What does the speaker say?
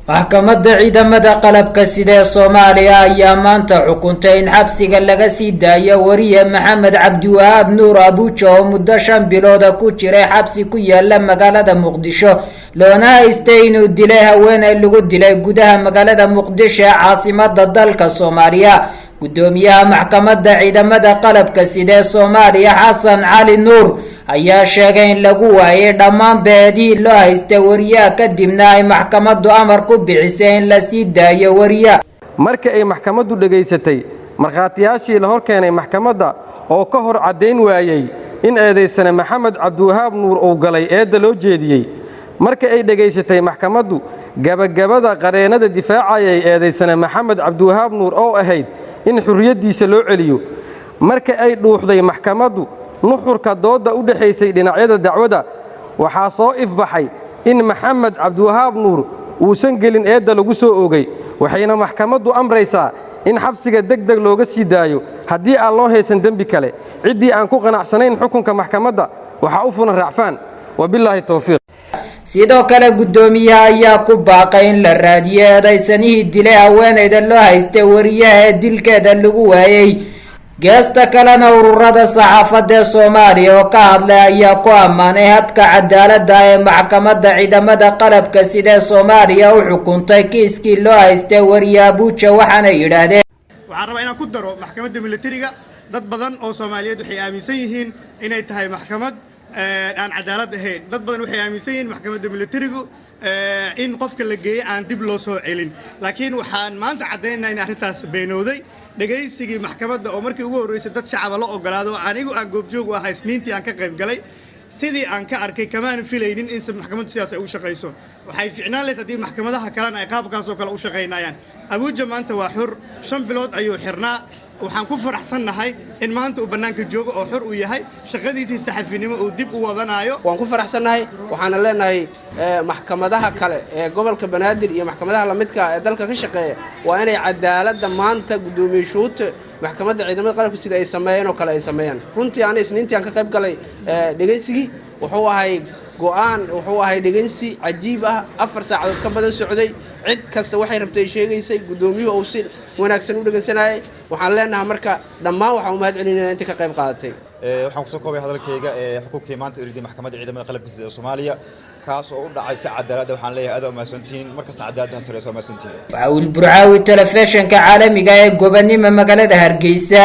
maxkamadda ciidamada qalabka sida Soomaaliya ayaa maanta xukuntay in xabsiga laga sii daayo wariye Maxamed Cabdiwahaab Nuur Abuuja oo muddo 5 bilood ku jiray xabsi ku yaala magaalada Muqdisho loona haystay inuu dilay haweeney lagu dilay gudaha magaalada Muqdisho ee caasimadda dalka Soomaaliya. gudoomiyaha maxkamadda ciidamada qalabka sida Soomaaliya Xasan Cali Nuur ayaa sheegay in lagu waayay dhammaan beedii loo haystay wariyaha kadibna ay maxkamaddu amar ku bixisay in la sii daayo wariyaha. markii ay maxkamaddu dhageysatay markhaatiyaashii la hor keenay maxkamadda oo ka hor cadeyn waayay in eedeysana Maxamed Cabdiwahaab Nuur uu galay eedda loo jeediyay, markii ay dhageysatay maxkamaddu gabagabada qareenada difaacayay eedeysana Maxamed Cabdiwahaab Nuur oo ahayd in xurriyadiisa loo celiyo, markii ay dhuuxday maxkamaddu nuxurka dooda u dhaxaysay dhinacyada dacwada, waxaa soo ifbaxay in Maxamed Cabdiwahaab Nuur uusan gelin eedda lagu soo oogay, waxayna maxkamaddu amraysaa in xabsiga degdeg looga sii daayo haddii aan loo haysan dembi kale. ciddii aan ku qanacsanayn xukunka maxkamadda waxaa u fulan raacfaan. wabilaahi tawfiiq. sidoo kale gudoomiyaha ayaa ku baaqay in la raadiyo eedaysanihii dilay haweeneyda loo haystay wariyaha ee dilkeeda lagu waayay. geesta kalena ururada saxaafadda Soomaaliya oo ka hadlay ayaa ku ammaanay habka cadaaladda ee maxkamadda ciidamada qalabka sida Soomaaliya u xukuntay kiiskii loo haystay wariye Abuuja, waxaana yiraahdeen waxaan rabaa inaan ku daro maxkamadda militariga. dad badan oo Soomaaliyeed waxay aaminsan yihiin inay tahay maxkamad aan cadaalad ahayn. dad badan waxay aaminsan yihiin maxkamadda militarigu in qofka la geeyay aan dib loo soo celin, laakiin waxaan maanta cadeynaynaa in arrintaas beenowday. dhageysigii maxkamadda oo markii ugu horeysay dad shacab la ogolaado anigu aan goobjoog u ahay isniintii aan ka qayb galay, sidii aan ka arkay kamaan filaynin in maxkamaddu sidaas ay u shaqeyso. waxay ficnaan lahayd haddii maxkamadaha kalena ay qaabkaas oo kale u shaqeynayaan. Abuuja maanta waa xur, 5 bilood ayuu xirnaa. waxaan ku faraxsanahay in maanta uu banaanka joogo oo xur uu yahay, shaqadiisii saxafinimo uu dib u wadanayo. waan ku faraxsanahay. waxaan leenahay maxkamadaha kale ee gobolka Banaadir iyo maxkamadaha la midka ee dalka ka shaqeeya waa inay cadaaladda maanta gudoomiyuusha maxkamadda ciidamada qalabka sida ay sameeyeen oo kale ay sameeyaan. runtii aan isniintii aan ka qayb galay dhageysigii wuxuu ahay wuxuu ahay dhageysi cajiib ah, 4 saacadood ka badan socday. cid kasta waxay rabtay sheegaysay, gudoomiyuhu uu si wanaagsan u dhageysanayay. waxaan leenahay marka dhammaan waxaan u mahad celinaynaa inta ka qayb qaadatay. waxaan ku soo koobay hadalkayga xukunkii maanta iridii maxkamadda ciidamada qalabka sida Soomaaliya kaas oo u dhacay si cadaalad ah. waxaan leeyahay aad u mahadsantiin, markasta cadaaladda sareyso mahadsantiin. Faawil Burcaawi, telefishinka caalamiga ee Gobonimo magaalada Hargeysa.